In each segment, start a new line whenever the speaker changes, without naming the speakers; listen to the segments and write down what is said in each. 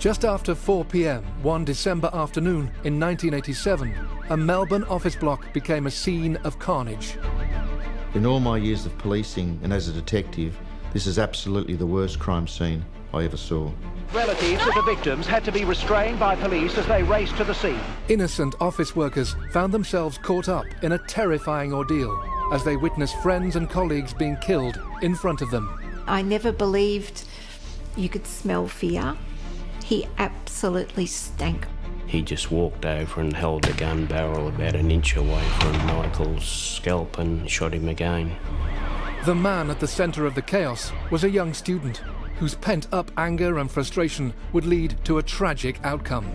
Just after 4 p.m. one December afternoon in 1987, a Melbourne office block became a scene of carnage.
In all my years of policing and as a detective, this is absolutely the worst crime scene I ever saw.
Relatives of the victims had to be restrained by police as they raced to the scene.
Innocent office workers found themselves caught up in a terrifying ordeal as they witnessed friends and colleagues being killed in front of them.
I never believed you could smell fear. He absolutely stank.
He just walked over and held the gun barrel about an inch away from Michael's scalp and shot him again.
The man at the centre of the chaos was a young student whose pent-up anger and frustration would lead to a tragic outcome.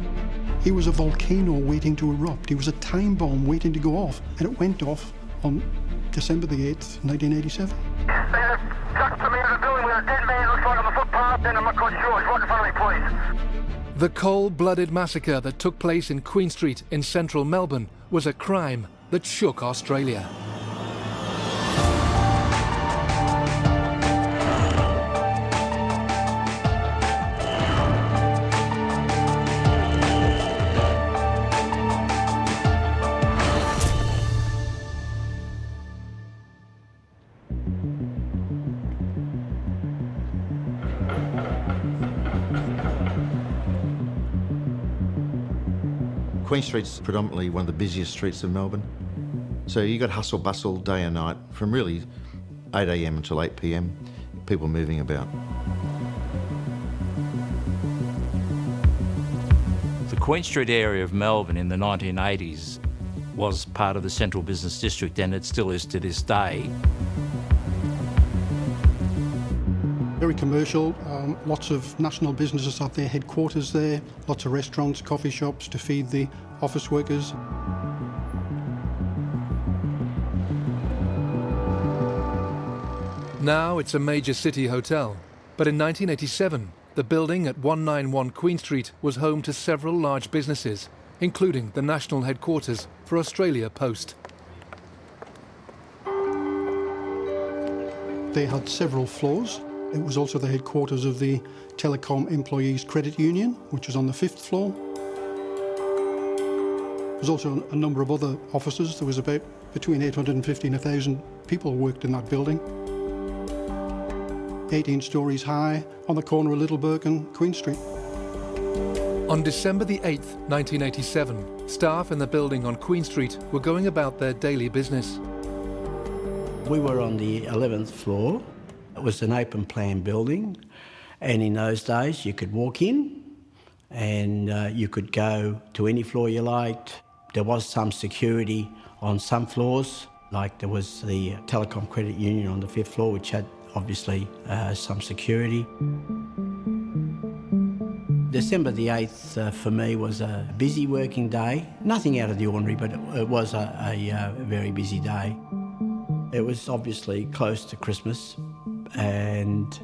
He was a volcano waiting to erupt. He was a time bomb waiting to go off, and it went off on December the 8th, 1987.
They have trucked to me in the building with a dead man, looks like on the footpath, and I'm not quite sure. It's right in front of me, please.
The cold-blooded massacre that took place in Queen Street in central Melbourne was a crime that shook Australia.
Queen Street's predominantly one of the busiest streets of Melbourne. So you got hustle bustle day and night from really 8 a.m. until 8 p.m, people moving about.
The Queen Street area of Melbourne in the 1980s was part of the Central Business District, and it still is to this day.
Very commercial, lots of national businesses have their headquarters there, lots of restaurants, coffee shops to feed the office workers.
Now it's a major city hotel, but in 1987, the building at 191 Queen Street was home to several large businesses, including the national headquarters for Australia Post.
They had several floors. It was also the headquarters of the Telecom Employees Credit Union, which was on the 5th floor. There was also a number of other offices. There was about between 850 and 1,000 people who worked in that building. 18 stories high on the corner of Littleburg and Queen Street.
On December the 8th, 1987, staff in the building on Queen Street were going about their daily business.
We were on the 11th floor. It was an open plan building, and in those days you could walk in and you could go to any floor you liked. There was some security on some floors, like there was the Telecom Credit Union on the 5th floor, which had obviously some security. December the 8th for me was a busy working day. Nothing out of the ordinary, but it was a very busy day. It was obviously close to Christmas, and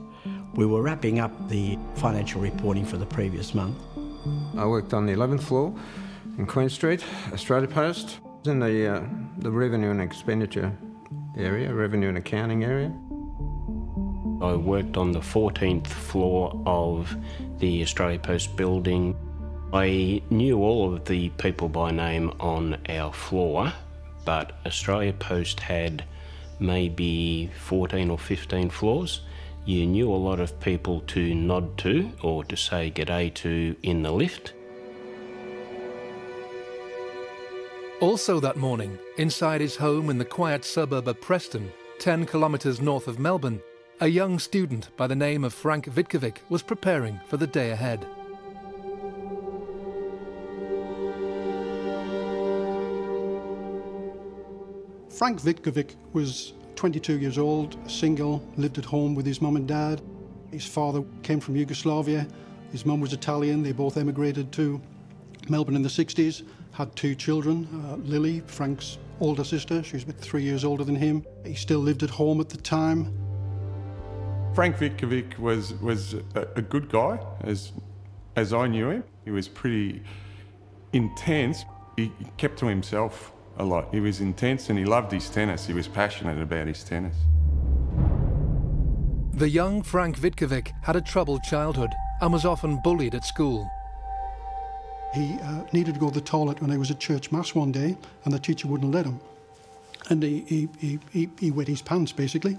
we were wrapping up the financial reporting for the previous month.
I worked on the 11th floor in Queen Street, Australia Post, in the revenue and expenditure area, revenue and accounting area.
I worked on the 14th floor of the Australia Post building. I knew all of the people by name on our floor, but Australia Post had maybe 14 or 15 floors. You knew a lot of people to nod to or to say g'day to in the lift.
Also that morning, inside his home in the quiet suburb of Preston, 10 kilometres north of Melbourne, a young student by the name of Frank Vitkovic was preparing for the day ahead.
Frank Vitkovic was 22 years old, single, lived at home with his mum and dad. His father came from Yugoslavia, his mum was Italian. They both emigrated to Melbourne in the 60s, had 2 children. Lily, Frank's older sister, she was about 3 years older than him. He still lived at home at the time.
Frank Vitkovic was a good guy, as I knew him. He was pretty intense. He kept to himself a lot. He was intense and he loved his tennis. He was passionate about his tennis.
The young Frank Vitkovic had a troubled childhood and was often bullied at school.
He needed to go to the toilet when I was at church mass one day, and the teacher wouldn't let him. And he wet his pants, basically,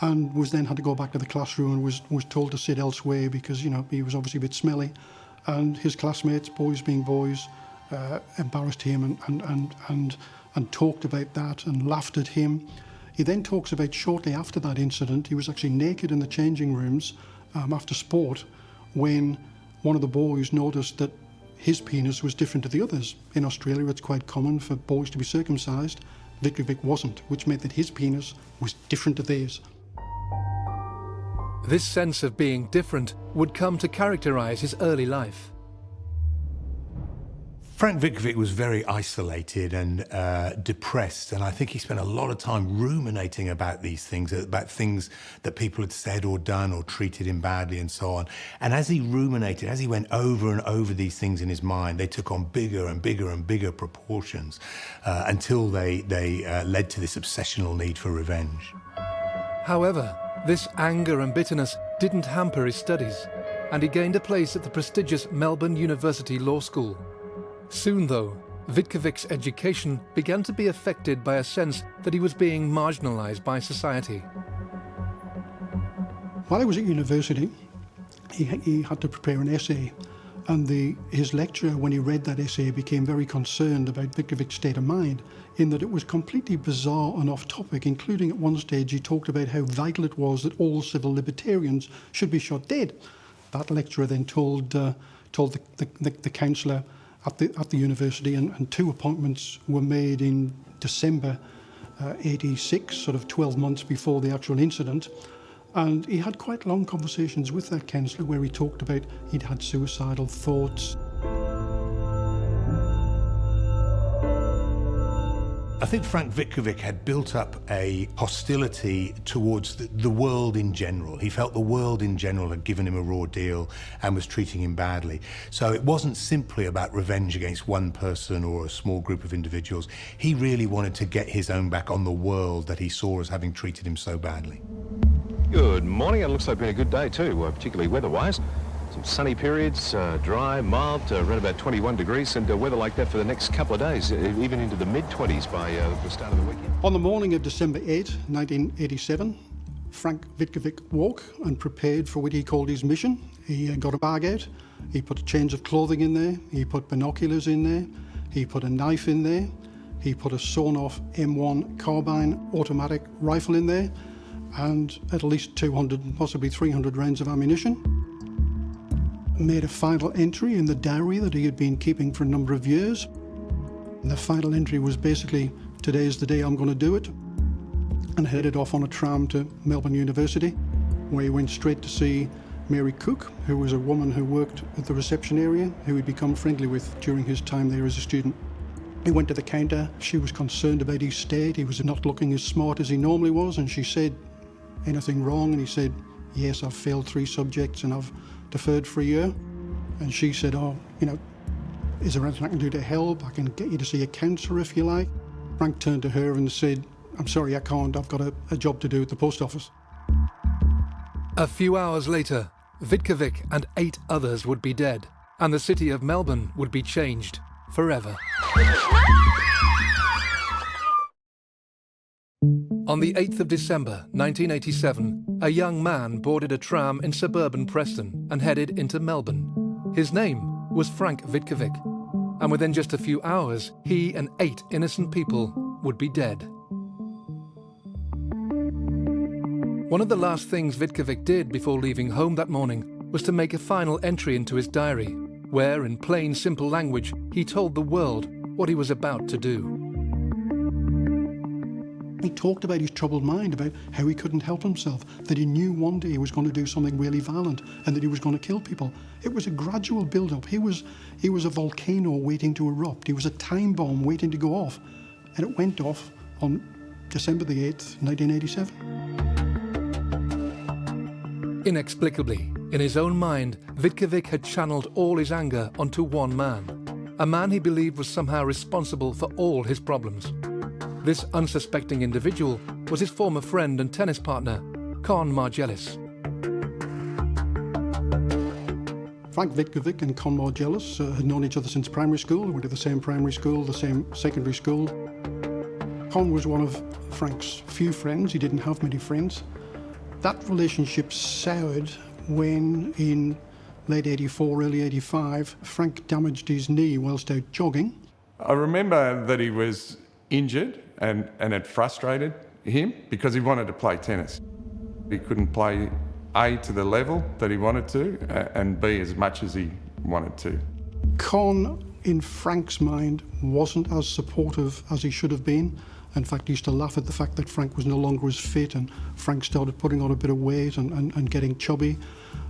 and was then had to go back to the classroom and was told to sit elsewhere because, you know, he was obviously a bit smelly. And his classmates, boys being boys, embarrassed him and talked about that and laughed at him. He then talks about shortly after that incident, he was actually naked in the changing rooms after sport when one of the boys noticed that his penis was different to the others. In Australia, it's quite common for boys to be circumcised. Vitkovic wasn't, which meant that his penis was different to theirs.
This sense of being different would come to characterise his early life.
Frank Vitkovic was very isolated and depressed, and I think he spent a lot of time ruminating about these things, about things that people had said or done or treated him badly and so on. And as he ruminated, as he went over and over these things in his mind, they took on bigger and bigger and bigger proportions until they led to this obsessional need for revenge.
However, this anger and bitterness didn't hamper his studies, and he gained a place at the prestigious Melbourne University Law School. Soon, though, Vitkovic's education began to be affected by a sense that he was being marginalised by society.
While I was at university, he had to prepare an essay, and his lecturer, when he read that essay, became very concerned about Vitkovic's state of mind, in that it was completely bizarre and off-topic, including at one stage he talked about how vital it was that all civil libertarians should be shot dead. That lecturer then told the counsellor at the university, and two appointments were made in December 86, sort of 12 months before the actual incident. And he had quite long conversations with that counsellor where he talked about he'd had suicidal thoughts.
I think Frank Vitkovic had built up a hostility towards the world in general. He felt the world in general had given him a raw deal and was treating him badly. So it wasn't simply about revenge against one person or a small group of individuals. He really wanted to get his own back on the world that he saw as having treated him so badly.
Good morning. It looks like been a good day too, particularly weather-wise. Some sunny periods, dry, mild, around about 21 degrees, and weather like that for the next couple of days, even into the mid-20s by the start of the weekend.
On the morning of December 8, 1987, Frank Vitkovic woke and prepared for what he called his mission. He got a bag out, he put a change of clothing in there, he put binoculars in there, he put a knife in there, he put a sawn-off M1 carbine automatic rifle in there, and at least 200, possibly 300 rounds of ammunition. Made a final entry in the diary that he had been keeping for a number of years. And the final entry was basically, today's the day I'm going to do it, and headed off on a tram to Melbourne University, where he went straight to see Mary Cook, who was a woman who worked at the reception area, who he'd become friendly with during his time there as a student. He went to the counter. She was concerned about his state. He was not looking as smart as he normally was, and she said, "Anything wrong?" And he said, "Yes, I've failed 3 subjects and I've deferred for a year." And she said, "Oh, you know, is there anything I can do to help? I can get you to see a counsellor if you like." Frank turned to her and said, "I'm sorry, I can't. I've got a job to do at the post office."
A few hours later, Vitkovic and 8 others would be dead, and the city of Melbourne would be changed forever. On the 8th of December 1987, a young man boarded a tram in suburban Preston and headed into Melbourne. His name was Frank Vitkovic, and within just a few hours, he and 8 innocent people would be dead. One of the last things Vitkovic did before leaving home that morning was to make a final entry into his diary, where, in plain, simple language, he told the world what he was about to do.
He talked about his troubled mind, about how he couldn't help himself, that he knew one day he was going to do something really violent and that he was going to kill people. It was a gradual build-up. He was a volcano waiting to erupt. He was a time bomb waiting to go off. And it went off on December the 8th, 1987.
Inexplicably, in his own mind, Vitkovic had channeled all his anger onto one man, a man he believed was somehow responsible for all his problems. This unsuspecting individual was his former friend and tennis partner, Con Margelis.
Frank Vitkovic and Con Margelis had known each other since primary school. They went to the same primary school, the same secondary school. Con was one of Frank's few friends. He didn't have many friends. That relationship soured when, in late 84, early 85, Frank damaged his knee whilst out jogging.
I remember that he was injured and it frustrated him because he wanted to play tennis. He couldn't play A, to the level that he wanted to, and B, as much as he wanted to.
Con, in Frank's mind, wasn't as supportive as he should have been. In fact, he used to laugh at the fact that Frank was no longer as fit, and Frank started putting on a bit of weight and getting chubby.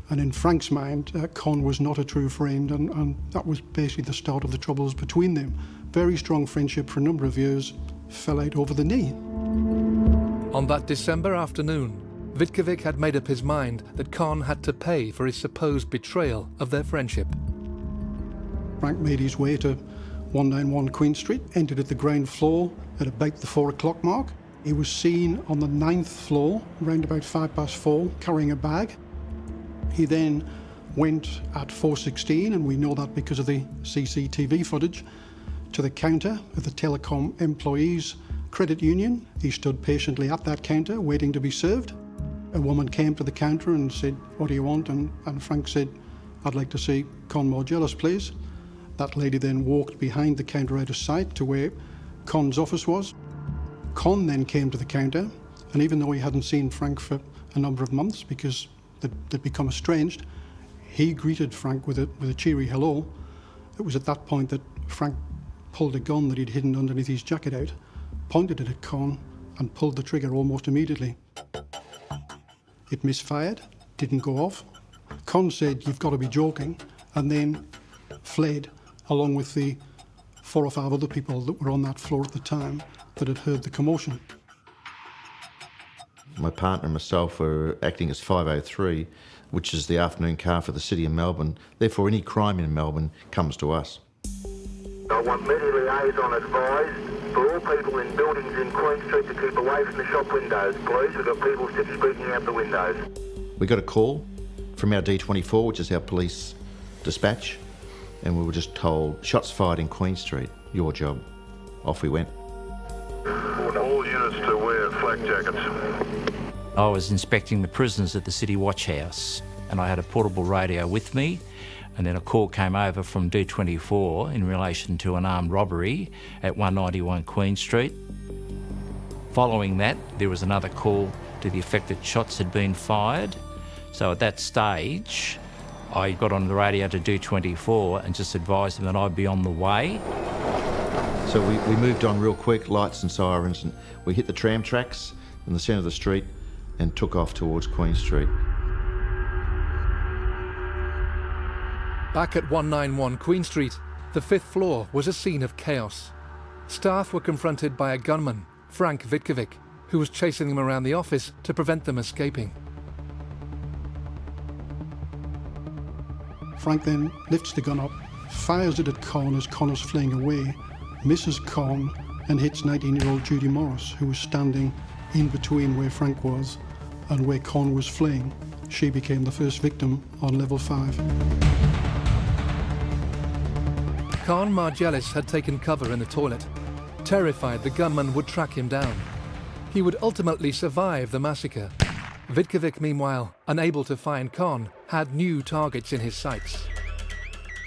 And in Frank's mind, Con was not a true friend, and that was basically the start of the troubles between them. Very strong friendship for a number of years fell out over the knee.
On that December afternoon, Vitkovic had made up his mind that Con had to pay for his supposed betrayal of their friendship.
Frank made his way to 191 Queen Street, entered at the ground floor at about the 4 o'clock mark. He was seen on the 9th floor, around about 4:05, carrying a bag. He then went at 4:16, and we know that because of the CCTV footage, to the counter of the Telecom Employees Credit Union. He stood patiently at that counter, waiting to be served. A woman came to the counter and said, "What do you want?" And Frank said, "I'd like to see Con Margelis, please." That lady then walked behind the counter out of sight to where Con's office was. Con then came to the counter, and even though he hadn't seen Frank for a number of months because they'd become estranged, he greeted Frank with a cheery hello. It was at that point that Frank pulled a gun that he'd hidden underneath his jacket out, pointed it at Con, and pulled the trigger almost immediately. It misfired, didn't go off. Con said, "You've got to be joking," and then fled, along with the 4 or 5 other people that were on that floor at the time that had heard the commotion.
My partner and myself were acting as 503, which is the afternoon car for the City of Melbourne. Therefore, any crime in Melbourne comes to us.
I want media liaison advised for all people in buildings in Queen Street to keep away from the shop windows, please. We've got people sitting out the windows.
We got a call from our D24, which is our police dispatch, and we were just told, "Shots fired in Queen Street, your job." Off we went.
All units to wear flak jackets.
I was inspecting the prisoners at the City Watch House, and I had a portable radio with me, and then a call came over from D24 in relation to an armed robbery at 191 Queen Street. Following that, there was another call to the effect that shots had been fired. So at that stage, I got on the radio to D24 and just advised them that I'd be on the way.
So we moved on real quick, lights and sirens, and we hit the tram tracks in the centre of the street and took off towards Queen Street.
Back at 191 Queen Street, the 5th floor was a scene of chaos. Staff were confronted by a gunman, Frank Vitkovic, who was chasing them around the office to prevent them escaping.
Frank then lifts the gun up, fires it at Con as Con is fleeing away, misses Con, and hits 19-year-old Judy Morris, who was standing in between where Frank was and where Con was fleeing. She became the first victim on level 5.
Con Margelis had taken cover in the toilet, terrified the gunman would track him down. He would ultimately survive the massacre. Vitkovic, meanwhile, unable to find Con, had new targets in his sights.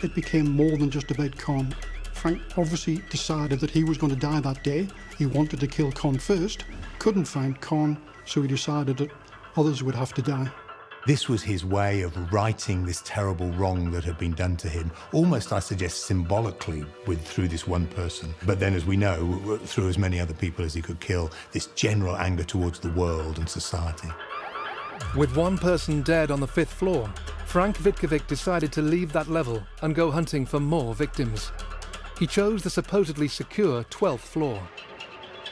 It became more than just about Con. Frank obviously decided that he was going to die that day. He wanted to kill Con first, couldn't find Con, so he decided that others would have to die.
This was his way of righting this terrible wrong that had been done to him, almost, I suggest, symbolically through this one person. But then, as we know, through as many other people as he could kill, this general anger towards the world and society.
With one person dead on the 5th floor, Frank Vitkovic decided to leave that level and go hunting for more victims. He chose the supposedly secure 12th floor.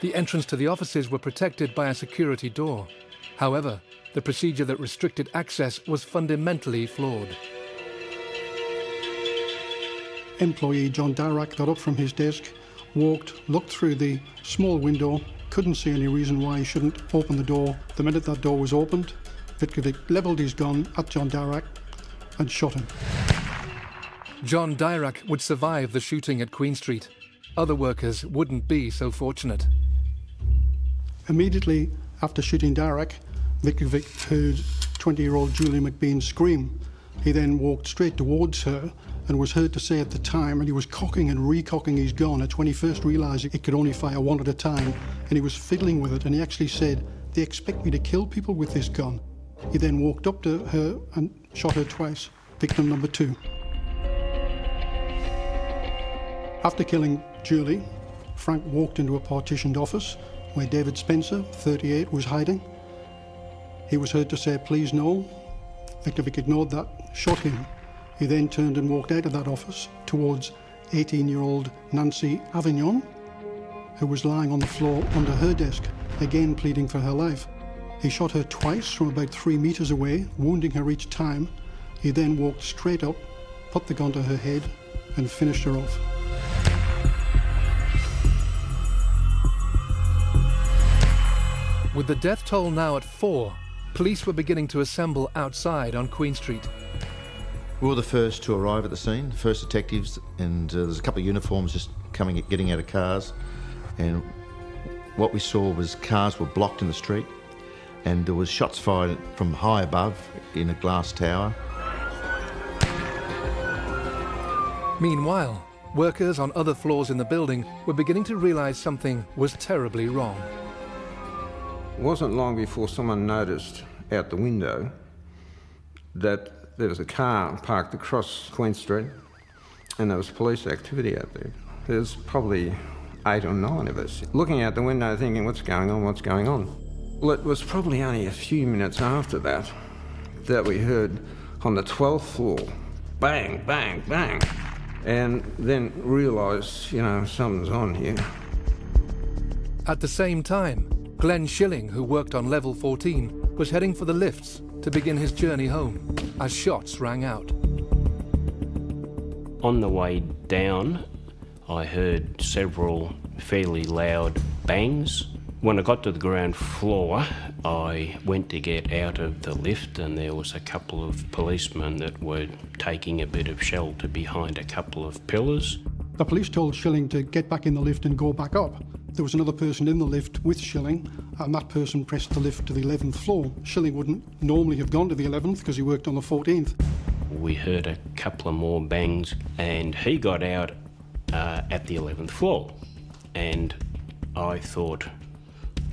The entrance to the offices were protected by a security door. However, the procedure that restricted access was fundamentally flawed.
Employee John Dirac got up from his desk, walked, looked through the small window, couldn't see any reason why he shouldn't open the door. The minute that door was opened, Vitkovic levelled his gun at John Dirac and shot him.
John Dirac would survive the shooting at Queen Street. Other workers wouldn't be so fortunate.
Immediately after shooting Dirac, Vitkovic heard 20-year-old Julie McBean scream. He then walked straight towards her and was heard to say at the time, and he was cocking and recocking his gun. That's when he first realised it could only fire one at a time, and he was fiddling with it, and he actually said, "They expect me to kill people with this gun." He then walked up to her and shot her twice, victim number 2. After killing Julie, Frank walked into a partitioned office where David Spencer, 38, was hiding. He was heard to say, "Please no." Vitkovic ignored that, shot him. He then turned and walked out of that office towards 18-year-old Nancy Avignon, who was lying on the floor under her desk, again pleading for her life. He shot her twice from about 3 meters away, wounding her each time. He then walked straight up, put the gun to her head, and finished her off.
With the death toll now at 4, police were beginning to assemble outside on Queen Street.
We were the first to arrive at the scene, first detectives, and there's a couple of uniforms just getting out of cars. And what we saw was cars were blocked in the street, and there was shots fired from high above in a glass tower.
Meanwhile, workers on other floors in the building were beginning to realise something was terribly wrong.
It wasn't long before someone noticed out the window that there was a car parked across Queen Street and there was police activity out there. There's probably 8 or 9 of us looking out the window thinking, what's going on, what's going on? Well, it was probably only a few minutes after that that we heard on the 12th floor, bang, bang, bang, and then realised, you know, something's on here.
At the same time, Glenn Schilling, who worked on level 14, was heading for the lifts to begin his journey home as shots rang out.
On the way down, I heard several fairly loud bangs. When I got to the ground floor, I went to get out of the lift, and there was a couple of policemen that were taking a bit of shelter behind a couple of pillars.
The police told Schilling to get back in the lift and go back up. There was another person in the lift with Schilling, and that person pressed the lift to the 11th floor. Schilling wouldn't normally have gone to the 11th because he worked on the 14th.
We heard a couple of more bangs, and he got out at the 11th floor. And I thought,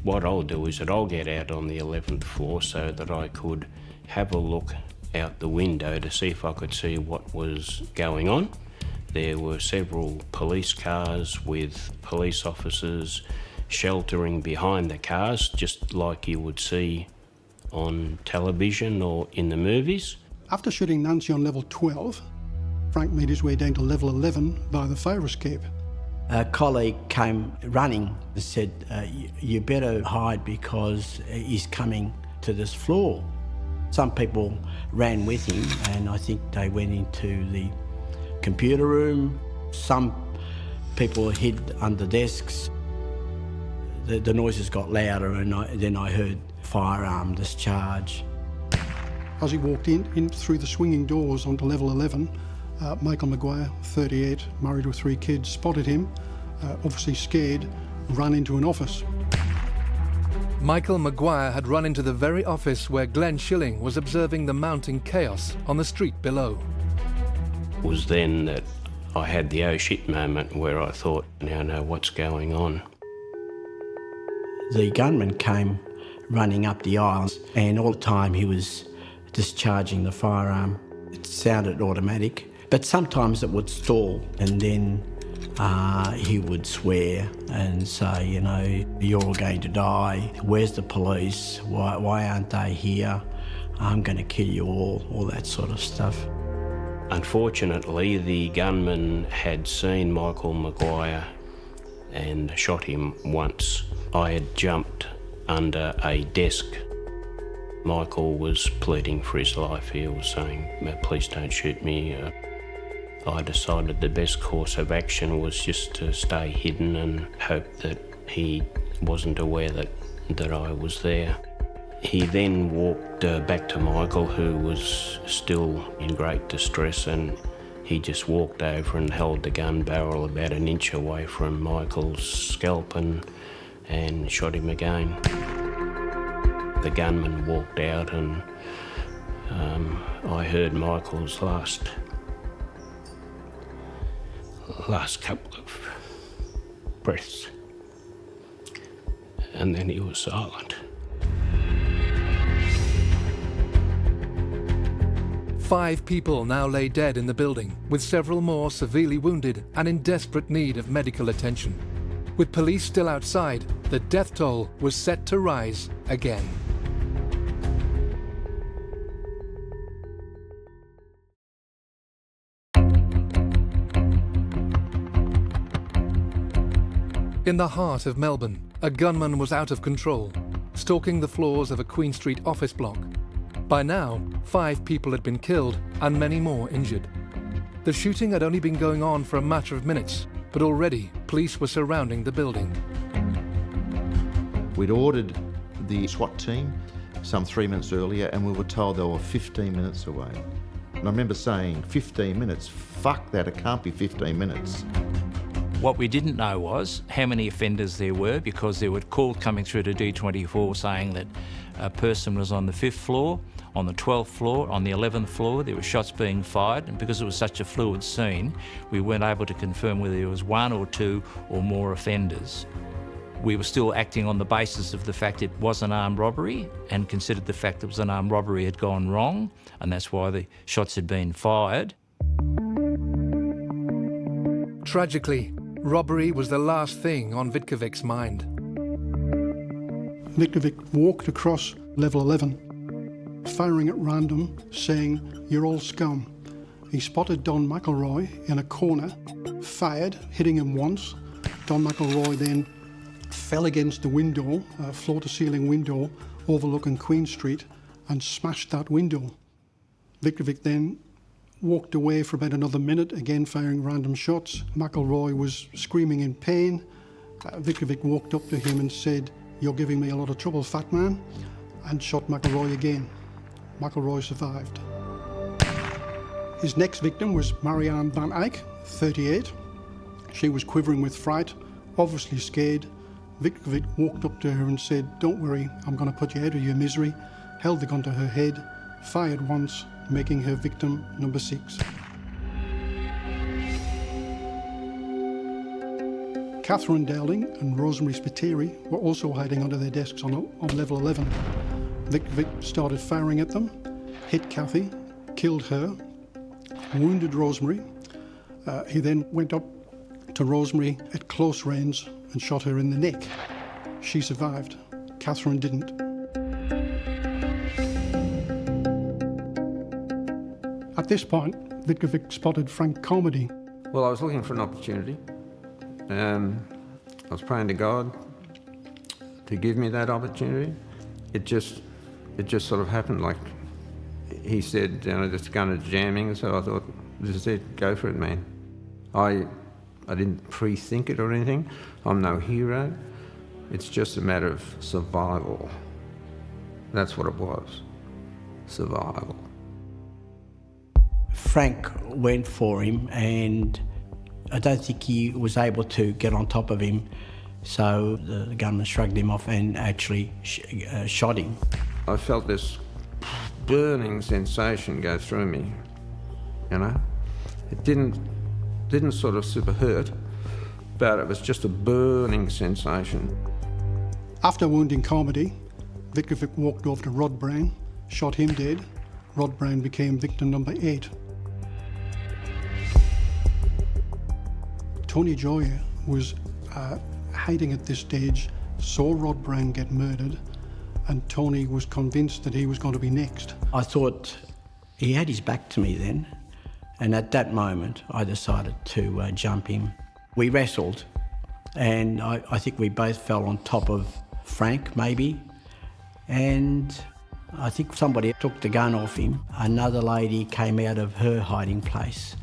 what I'll do is that I'll get out on the 11th floor so that I could have a look out the window to see if I could see what was going on. There were several police cars with police officers sheltering behind the cars, just like you would see on television or in the movies.
After shooting Nancy on level 12, Frank made his way down to level 11 by the fire escape.
A colleague came running and said, you better hide because he's coming to this floor. Some people ran with him, and I think they went into the computer room. Some people hid under desks. The noises got louder, and then I heard firearm discharge.
As he walked in through the swinging doors onto level 11, Michael Maguire, 38, married with 3 kids, spotted him, obviously scared, ran into an office.
Michael Maguire had run into the very office where Glenn Schilling was observing the mounting chaos on the street below.
It was then that I had the oh shit moment where I thought, now I know what's going on.
The gunman came running up the aisles, and all the time he was discharging the firearm. It sounded automatic, but sometimes it would stall, and then he would swear and say, you know, you're all going to die. Where's the police? Why aren't they here? I'm going to kill you all that sort of stuff.
Unfortunately, the gunman had seen Michael Maguire and shot him once. I had jumped under a desk. Michael was pleading for his life. He was saying, please don't shoot me. I decided the best course of action was just to stay hidden and hope that he wasn't aware that I was there. He then walked back to Michael, who was still in great distress, and He just walked over and held the gun barrel about an inch away from Michael's scalp and shot him again. The gunman walked out and I heard Michael's last couple of breaths, and then he was silent.
5 people now lay dead in the building, with several more severely wounded and in desperate need of medical attention. With police still outside, the death toll was set to rise again. In the heart of Melbourne, a gunman was out of control, stalking the floors of a Queen Street office block. By now, 5 people had been killed and many more injured. The shooting had only been going on for a matter of minutes, but already police were surrounding the building.
We'd ordered the SWAT team some 3 minutes earlier and we were told they were 15 minutes away. And I remember saying, 15 minutes? Fuck that, it can't be 15 minutes.
What we didn't know was how many offenders there were, because there were calls coming through to D24 saying that a person was on the 5th floor, on the 12th floor, on the 11th floor. There were shots being fired, and because it was such a fluid scene, we weren't able to confirm whether there was 1 or 2 or more offenders. We were still acting on the basis of the fact it was an armed robbery and considered the fact it was an armed robbery had gone wrong, and that's why the shots had been fired.
Tragically, robbery was the last thing on Vitkovic's mind.
Vitkovic walked across level 11, firing at random, saying, "You're all scum." He spotted Don McElroy in a corner, fired, hitting him once. Don McElroy then fell against the window, a floor-to-ceiling window overlooking Queen Street, and smashed that window. Vitkovic then walked away for about another minute, again firing random shots. McElroy was screaming in pain. Vitkovic walked up to him and said, "You're giving me a lot of trouble, fat man," and shot McElroy again. McElroy survived. His next victim was Marianne Van Eyck, 38. She was quivering with fright, obviously scared. Vitkovic walked up to her and said, "Don't worry, I'm going to put you out of your misery," held the gun to her head, fired once, making her victim number 6. Catherine Dowling and Rosemary Spiteri were also hiding under their desks on level 11. Vitkovic started firing at them, hit Kathy, killed her, wounded Rosemary. He then went up to Rosemary at close range and shot her in the neck. She survived. Catherine didn't. At this point, Vitkovic spotted Frank Comedy.
Well, I was looking for an opportunity. I was praying to God to give me that opportunity. It just sort of happened. Like he said, this gun is jamming, so I thought, this is it, go for it, man. I didn't pre-think it or anything. I'm no hero. It's just a matter of survival. That's what it was, survival.
Frank went for him, and I don't think he was able to get on top of him, so the gunman shrugged him off and actually shot him.
I felt this burning sensation go through me, It didn't sort of super hurt, but it was just a burning sensation.
After wounding Comedy, Vitkovic walked over to Rod Brown, shot him dead. Rod Brown became victim number 8. Tony Joya was hiding at this stage, saw Rod Brown get murdered, and Tony was convinced that he was going to be next.
I thought he had his back to me then, and at that moment I decided to jump him. We wrestled, and I think we both fell on top of Frank, maybe, and I think somebody took the gun off him. Another lady came out of her hiding place,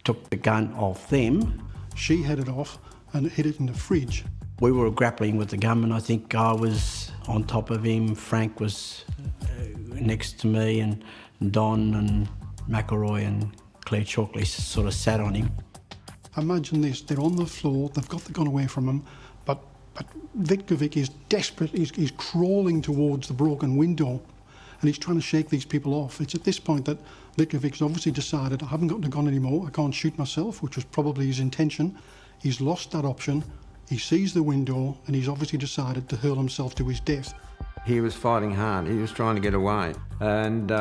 took the gun off them.
She had it off and hid it in the fridge.
We were grappling with the gunman. I think I was on top of him, Frank was next to me, and Don and McElroy and Claire Chalkley sort of sat on him.
Imagine this, they're on the floor, they've got the gun away from him, but Vitkovic is desperate, he's crawling towards the broken window and he's trying to shake these people off. It's at this point that Vitkowic's obviously decided, I haven't got the gun anymore, I can't shoot myself, which was probably his intention. He's lost that option, he sees the window and he's obviously decided to hurl himself to his death.
He was fighting hard, he was trying to get away and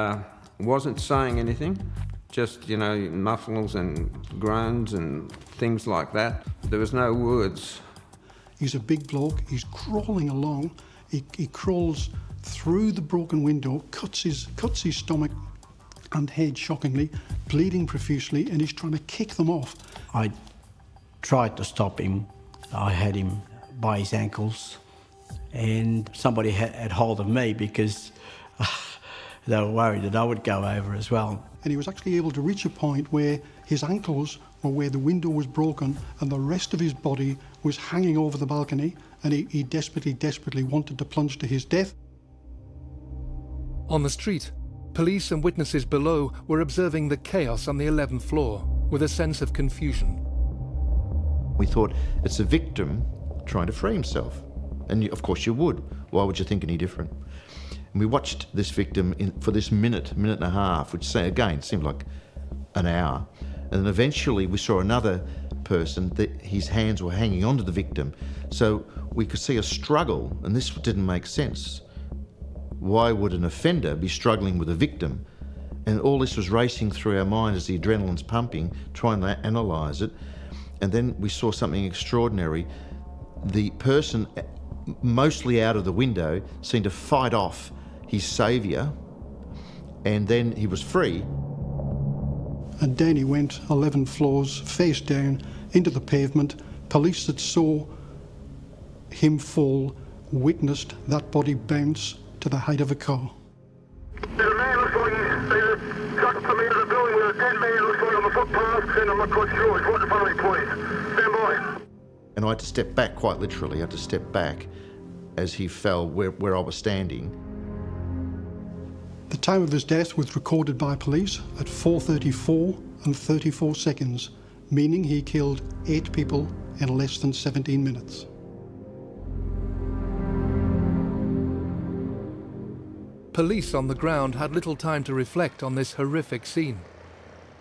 wasn't saying anything, just, muffles and groans and things like that. There was no words.
He's a big bloke, he's crawling along, he crawls through the broken window, cuts his stomach and head shockingly, bleeding profusely, and he's trying to kick them off.
I tried to stop him. I had him by his ankles and somebody had hold of me because they were worried that I would go over as well.
And he was actually able to reach a point where his ankles were where the window was broken and the rest of his body was hanging over the balcony, and he desperately wanted to plunge to his death.
On the street, police and witnesses below were observing the chaos on the 11th floor with a sense of confusion.
We thought, it's a victim trying to free himself. And of course you would. Why would you think any different? And we watched this victim for this minute and a half, which again seemed like an hour. And then eventually we saw another person that his hands were hanging onto the victim. So we could see a struggle, and this didn't make sense. Why would an offender be struggling with a victim? And all this was racing through our mind as the adrenaline's pumping, trying to analyse it. And then we saw something extraordinary. The person, mostly out of the window, seemed to fight off his saviour, and then he was free.
And down he went, 11 floors, face down, into the pavement. Police that saw him fall witnessed that body bounce to the height of a car.
There's a man, looks like he's shot from into the building with a dead man, looks like on the footpath, and I'm not quite sure. He's right in front of me, please. Stand by.
And I had to step back, quite literally. I had to step back as he fell where I was standing.
The time of his death was recorded by police at 4:34 and 34 seconds, meaning he killed 8 people in less than 17 minutes.
Police on the ground had little time to reflect on this horrific scene.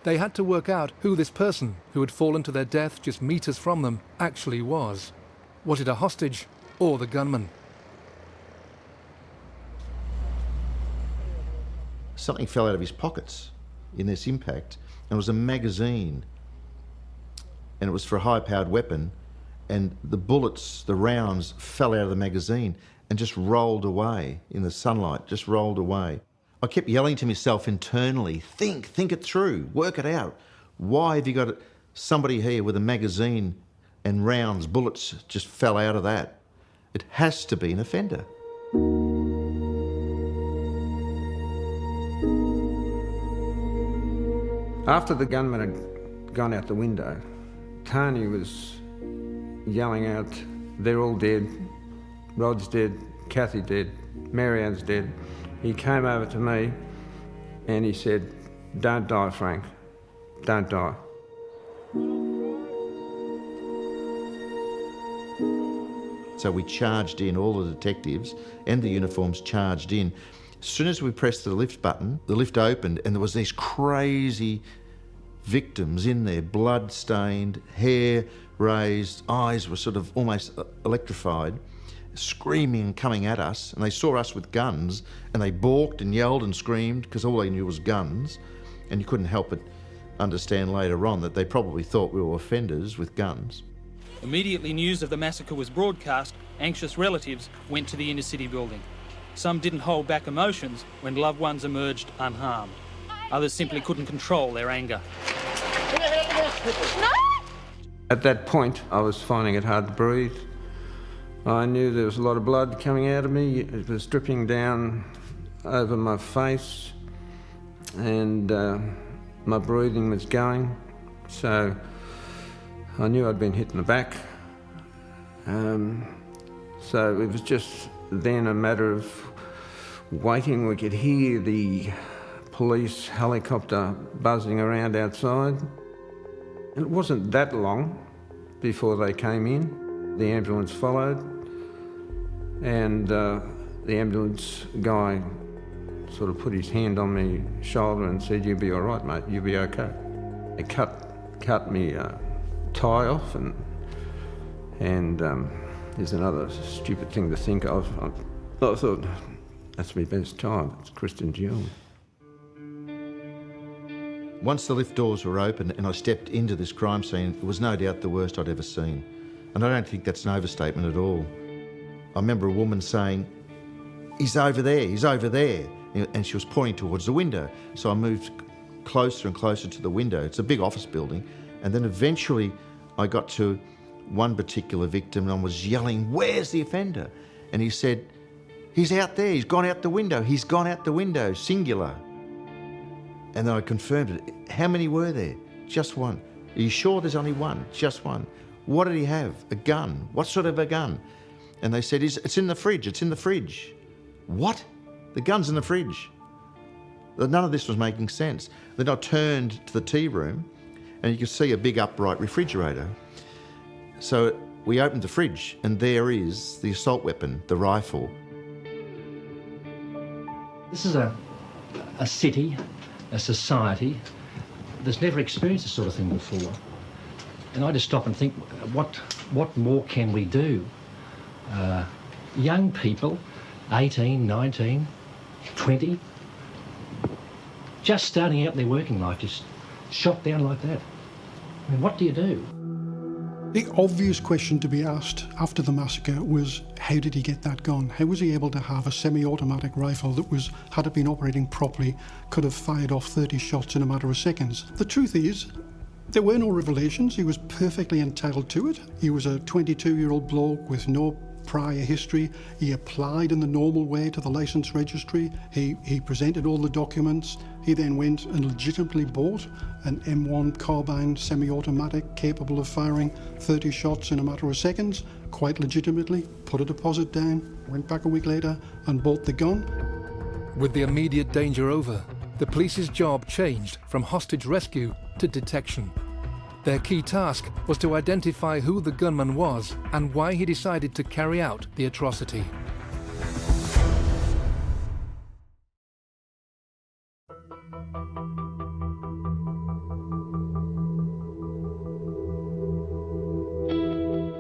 They had to work out who this person, who had fallen to their death just metres from them, actually was. Was it a hostage or the gunman?
Something fell out of his pockets in this impact, and it was a magazine, and it was for a high-powered weapon, and the bullets, the rounds, fell out of the magazine and just rolled away in the sunlight, just rolled away. I kept yelling to myself internally, think it through, work it out. Why have you got somebody here with a magazine and rounds, bullets just fell out of that? It has to be an offender.
After the gunman had gone out the window, Tony was yelling out, they're all dead, Rod's dead, Kathy dead, Marianne's dead. He came over to me and he said, don't die, Frank, don't die.
So we charged in, all the detectives and the uniforms charged in. As soon as we pressed the lift button, the lift opened and there was these crazy victims in there, blood-stained, hair raised, eyes were sort of almost electrified, screaming and coming at us, and they saw us with guns and they balked and yelled and screamed because all they knew was guns, and you couldn't help but understand later on that they probably thought we were offenders with guns.
Immediately news of the massacre was broadcast, anxious relatives went to the inner city building. Some didn't hold back emotions when loved ones emerged unharmed. Others simply couldn't control their anger.
At that point, I was finding it hard to breathe. I knew there was a lot of blood coming out of me. It was dripping down over my face and my breathing was going. So I knew I'd been hit in the back. So it was just then a matter of waiting. We could hear the police helicopter buzzing around outside. And it wasn't that long before they came in. The ambulance followed, and the ambulance guy sort of put his hand on my shoulder and said, "You'll be all right, mate, you'll be okay." They cut me tie off, and there's another stupid thing to think of. I thought, that's my best time, it's Christian Dior.
Once the lift doors were open and I stepped into this crime scene, it was no doubt the worst I'd ever seen. And I don't think that's an overstatement at all. I remember a woman saying, "He's over there, he's over there." And she was pointing towards the window. So I moved closer and closer to the window. It's a big office building. And then eventually I got to one particular victim and I was yelling, "Where's the offender?" And he said, "He's out there, he's gone out the window, he's gone out the window, singular." And then I confirmed it. How many were there? Just one. Are you sure there's only one? Just one. What did he have? A gun. What sort of a gun? And they said, "It's in the fridge, it's in the fridge." What? The gun's in the fridge. None of this was making sense. Then I turned to the tea room and you could see a big upright refrigerator. So we opened the fridge and there is the assault weapon, the rifle.
This is a city, a society that's never experienced this sort of thing before. And I just stop and think, what more can we do? Young people, 18, 19, 20, just starting out their working life, just shot down like that. I mean, what do you do?
The obvious question to be asked after the massacre was, how did he get that gun? How was he able to have a semi-automatic rifle that was, had it been operating properly, could have fired off 30 shots in a matter of seconds? The truth is, there were no revelations. He was perfectly entitled to it. He was a 22-year-old bloke with no prior history. He applied in the normal way to the licence registry. He presented all the documents. He then went and legitimately bought an M1 carbine semi-automatic capable of firing 30 shots in a matter of seconds, quite legitimately, put a deposit down, went back a week later and bought the gun.
With the immediate danger over, the police's job changed from hostage rescue to detection. Their key task was to identify who the gunman was and why he decided to carry out the atrocity.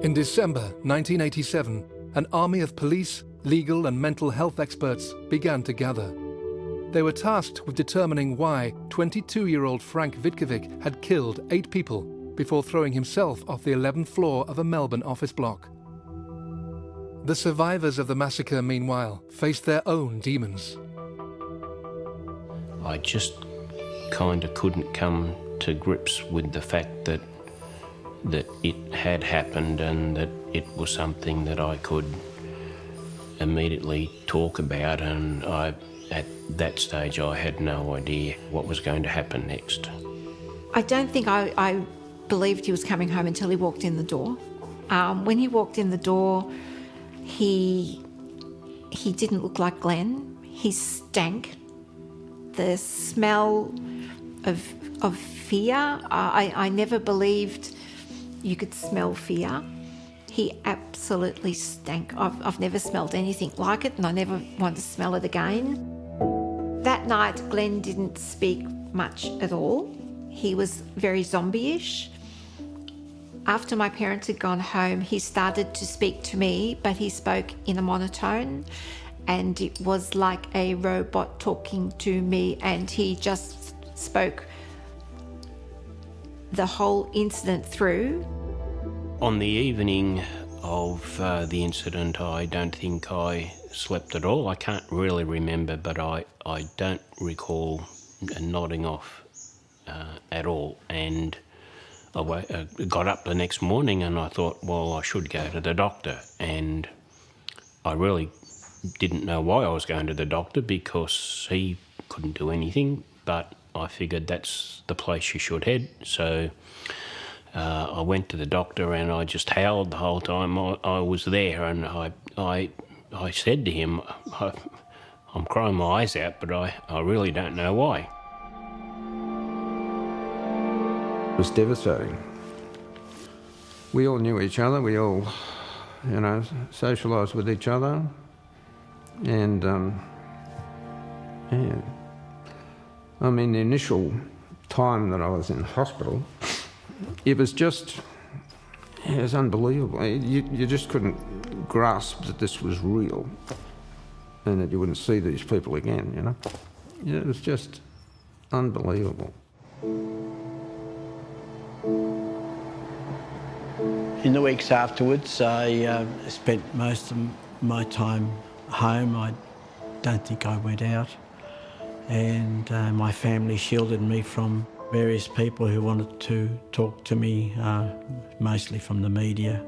In December 1987, an army of police, legal and mental health experts began to gather. They were tasked with determining why 22-year-old Frank Vitkovic had killed 8 people before throwing himself off the 11th floor of a Melbourne office block. The survivors of the massacre, meanwhile, faced their own demons.
I just kind of couldn't come to grips with the fact that it had happened and that it was something that I could immediately talk about, and at that stage I had no idea what was going to happen next.
I don't think I believed he was coming home until he walked in the door. When he walked in the door, he didn't look like Glenn. He stank. The smell of fear. I never believed you could smell fear. He absolutely stank. I've never smelled anything like it, and I never want to smell it again. That night, Glenn didn't speak much at all. He was very zombie-ish. After my parents had gone home, he started to speak to me, but he spoke in a monotone, and it was like a robot talking to me, and he just spoke the whole incident through.
On the evening of the incident, I don't think I slept at all. I can't really remember, but I don't recall nodding off at all. And I got up the next morning and I thought, well, I should go to the doctor. And I really didn't know why I was going to the doctor, because he couldn't do anything, but I figured that's the place you should head. So I went to the doctor and I just howled the whole time I was there, and I said to him, I'm crying my eyes out, but I really don't know why.
It was devastating. We all knew each other, we all, socialised with each other, and I mean, the initial time that I was in hospital, it was unbelievable. You just couldn't grasp that this was real and that you wouldn't see these people again, It was just unbelievable.
In the weeks afterwards, I spent most of my time home. I don't think I went out. And my family shielded me from various people who wanted to talk to me, mostly from the media.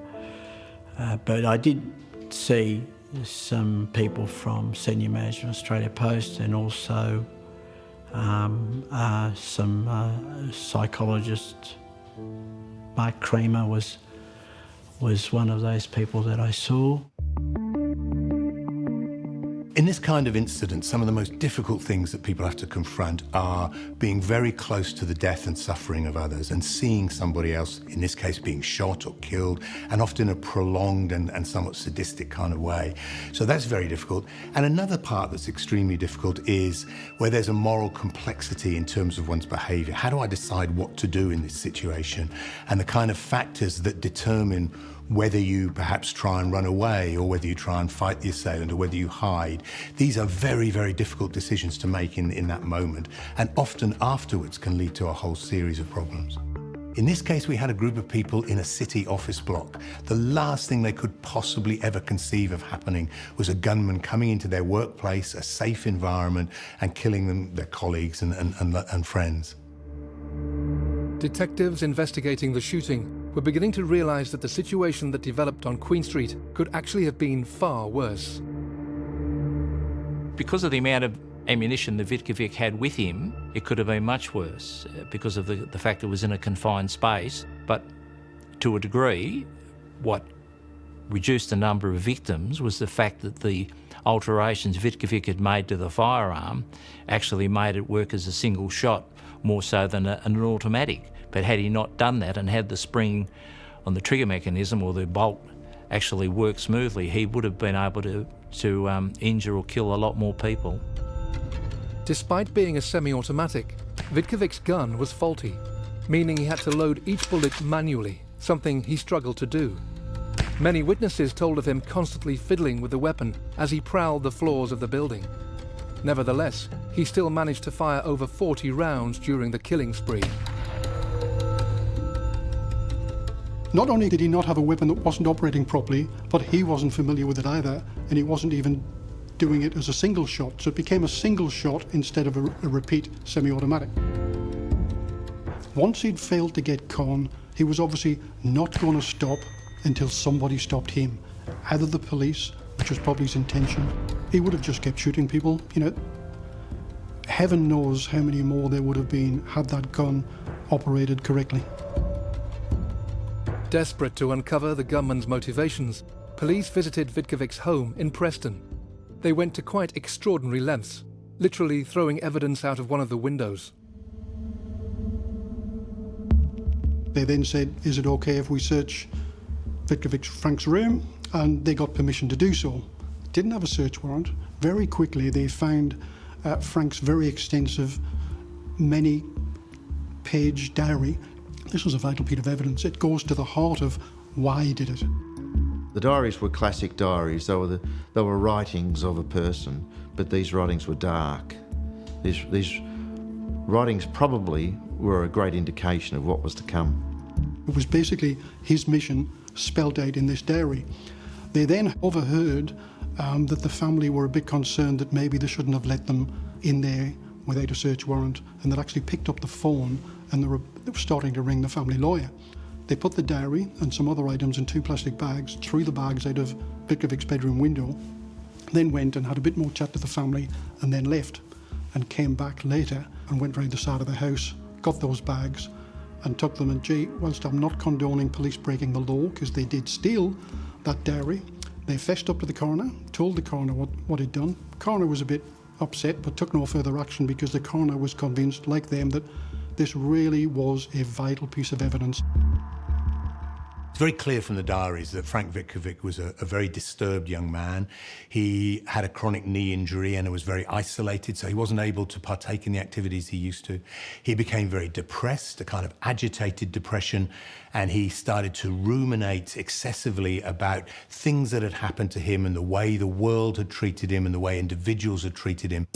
But I did see some people from senior management Australia Post, and also some psychologists. Mark Creamer was one of those people that I saw.
In this kind of incident, some of the most difficult things that people have to confront are being very close to the death and suffering of others and seeing somebody else, in this case, being shot or killed, and often in a prolonged and somewhat sadistic kind of way. So that's very difficult. And another part that's extremely difficult is where there's a moral complexity in terms of one's behaviour. How do I decide what to do in this situation? And the kind of factors that determine whether you perhaps try and run away, or whether you try and fight the assailant, or whether you hide. These are very, very difficult decisions to make in that moment, and often afterwards can lead to a whole series of problems. In this case, we had a group of people in a city office block. The last thing they could possibly ever conceive of happening was a gunman coming into their workplace, a safe environment, and killing them, their colleagues and friends.
Detectives investigating the shooting were beginning to realise that the situation that developed on Queen Street could actually have been far worse.
Because of the amount of ammunition that Vitkovic had with him, it could have been much worse because of the fact it was in a confined space. But to a degree, what reduced the number of victims was the fact that the alterations Vitkovic had made to the firearm actually made it work as a single shot more so than an automatic. But had he not done that and had the spring on the trigger mechanism or the bolt actually work smoothly, he would have been able to injure or kill a lot more people.
Despite being a semi-automatic, Vitkovic's gun was faulty, meaning he had to load each bullet manually, something he struggled to do. Many witnesses told of him constantly fiddling with the weapon as he prowled the floors of the building. Nevertheless, he still managed to fire over 40 rounds during the killing spree.
Not only did he not have a weapon that wasn't operating properly, but he wasn't familiar with it either, and he wasn't even doing it as a single shot, so it became a single shot instead of a repeat semi-automatic. Once he'd failed to get Con, he was obviously not going to stop until somebody stopped him, either the police, which was probably his intention. He would have just kept shooting people, Heaven knows how many more there would have been had that gun operated correctly.
Desperate to uncover the gunman's motivations, police visited Vitkovic's home in Preston. They went to quite extraordinary lengths, literally throwing evidence out of one of the windows.
They then said, is it okay if we search Frank's room? And they got permission to do so. Didn't have a search warrant. Very quickly they found Frank's very extensive, many-page diary. This was a vital piece of evidence. It goes to the heart of why he did it.
The diaries were classic diaries. They were writings of a person, but these writings were dark. These writings probably were a great indication of what was to come.
It was basically his mission spelled out in this diary. They then overheard that the family were a bit concerned that maybe they shouldn't have let them in there without a search warrant, and they actually picked up the phone and they were starting to ring the family lawyer. They put the diary and some other items in 2 plastic bags, threw the bags out of Vitkovic's bedroom window, then went and had a bit more chat to the family and then left, and came back later and went round the side of the house, got those bags and took them. And gee, whilst I'm not condoning police breaking the law, because they did steal that diary, they fetched up to the coroner, told the coroner what he'd done. The coroner was a bit upset but took no further action because the coroner was convinced, like them, that this really was a vital piece of evidence.
It's very clear from the diaries that Frank Vitkovic was a very disturbed young man. He had a chronic knee injury and was very isolated, so he wasn't able to partake in the activities he used to. He became very depressed, a kind of agitated depression, and he started to ruminate excessively about things that had happened to him and the way the world had treated him and the way individuals had treated him.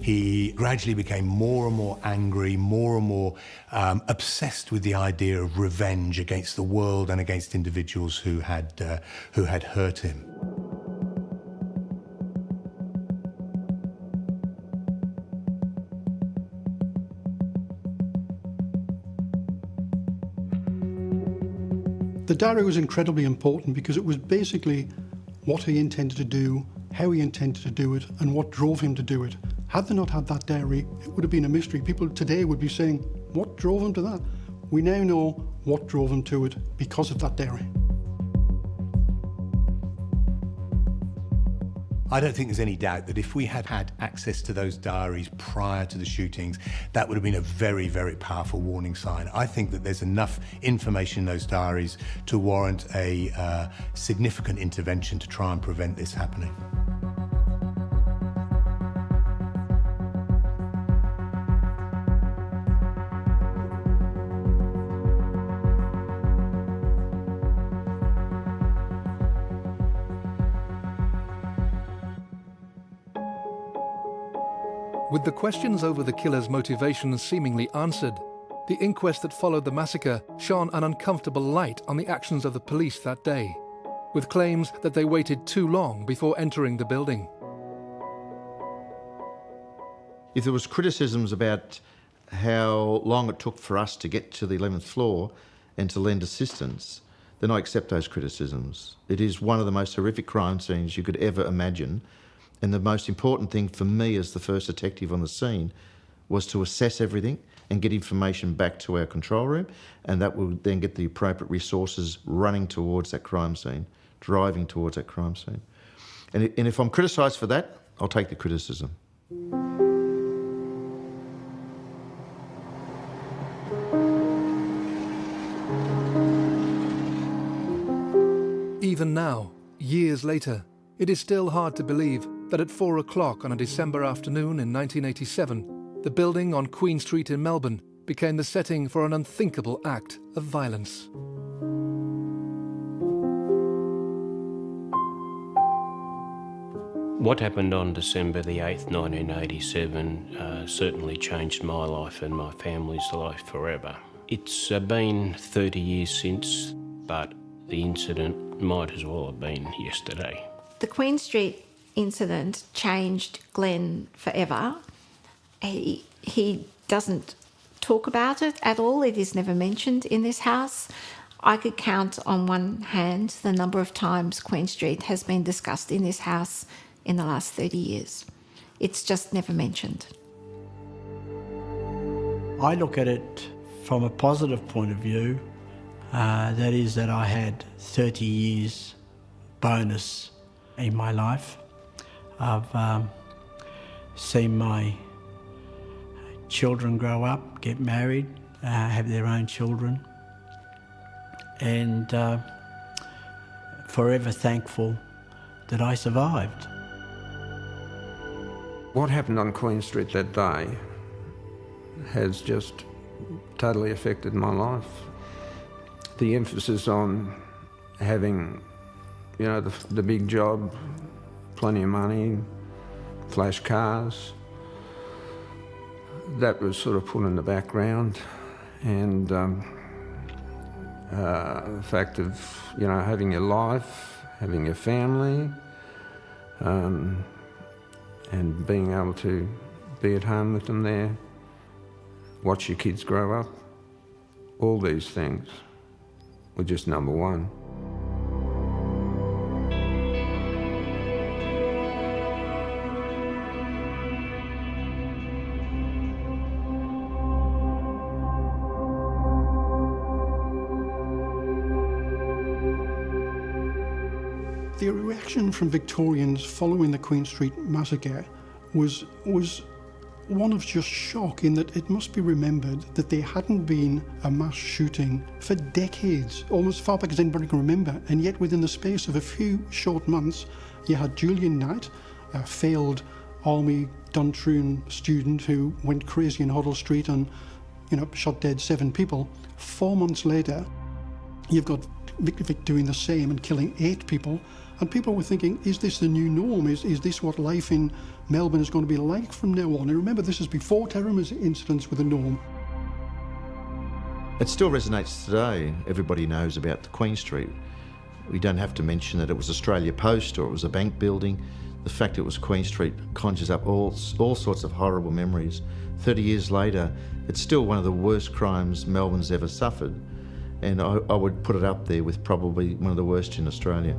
He gradually became more and more angry, more and more obsessed with the idea of revenge against the world and against individuals who had hurt him.
The diary was incredibly important because it was basically what he intended to do, how he intended to do it, and what drove him to do it. Had they not had that diary, it would have been a mystery. People today would be saying, what drove him to that? We now know what drove him to it because of that diary.
I don't think there's any doubt that if we had had access to those diaries prior to the shootings, that would have been a very, very powerful warning sign. I think that there's enough information in those diaries to warrant a significant intervention to try and prevent this happening.
With the questions over the killer's motivations seemingly answered, the inquest that followed the massacre shone an uncomfortable light on the actions of the police that day, with claims that they waited too long before entering the building.
If there was criticisms about how long it took for us to get to the 11th floor and to lend assistance, then I accept those criticisms. It is one of the most horrific crime scenes you could ever imagine. And the most important thing for me as the first detective on the scene was to assess everything and get information back to our control room, and that will then get the appropriate resources running towards that crime scene, driving towards that crime scene. And if I'm criticised for that, I'll take the criticism.
Even now, years later, it is still hard to believe that at 4 o'clock on a December afternoon in 1987, the building on Queen Street in Melbourne became the setting for an unthinkable act of violence.
What happened on December the 8th, 1987 certainly changed my life and my family's life forever. It's been 30 years since, but the incident might as well have been yesterday.
The Queen Street incident changed Glenn forever. He doesn't talk about it at all. It is never mentioned in this house. I could count on one hand the number of times Queen Street has been discussed in this house in the last 30 years. It's just never mentioned.
I look at it from a positive point of view. That is that I had 30 years bonus in my life. I've seen my children grow up, get married, have their own children, and forever thankful that I survived.
What happened on Queen Street that day has just totally affected my life. The emphasis on having, you know, the big job, plenty of money, flash cars, that was sort of put in the background, and the fact of, you know, having your life, having your family, and being able to be at home with them there, watch your kids grow up, all these things were just number one.
the reaction from Victorians following the Queen Street Massacre was one of just shock, in that it must be remembered that there hadn't been a mass shooting for decades, almost as far back as anybody can remember, and yet within the space of a few short months, you had Julian Knight, a failed army Duntroon student who went crazy in Hoddle Street and, shot dead 7 people. 4 months later, you've got Vitkovic doing the same and killing 8 people, and people were thinking, is this the new norm? Is this what life in Melbourne is going to be like from now on? And remember, this is before terror incidents were the norm.
It still resonates today. Everybody knows about the Queen Street. We don't have to mention that it was Australia Post or it was a bank building. The fact it was Queen Street conjures up all sorts of horrible memories. 30 years later, it's still one of the worst crimes Melbourne's ever suffered. And I would put it up there with probably one of the worst in Australia.